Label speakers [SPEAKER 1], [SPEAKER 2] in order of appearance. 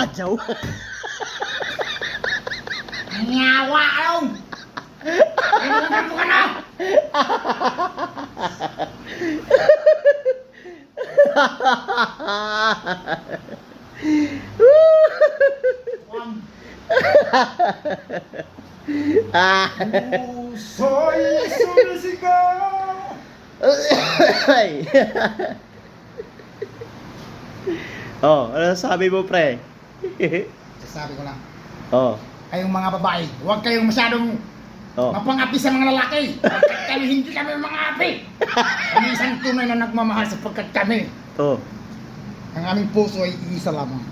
[SPEAKER 1] Dadyaw.
[SPEAKER 2] Nanyawa lang! Inuman ko ka na!
[SPEAKER 3] Puso'y sumisigaw.
[SPEAKER 1] Ay. Oh, ano sabi mo, pre?
[SPEAKER 2] Sasabi ko lang,
[SPEAKER 1] Oh.
[SPEAKER 2] kayong mga babae, huwag kayong masyadong
[SPEAKER 1] Oh.
[SPEAKER 2] mapangapi sa mga lalaki. Pagkat kami, hindi kami mga api. Kami isang tunay na nagmamahal sapagkat kami,
[SPEAKER 1] Oh.
[SPEAKER 2] ang aming puso ay iisa lamang.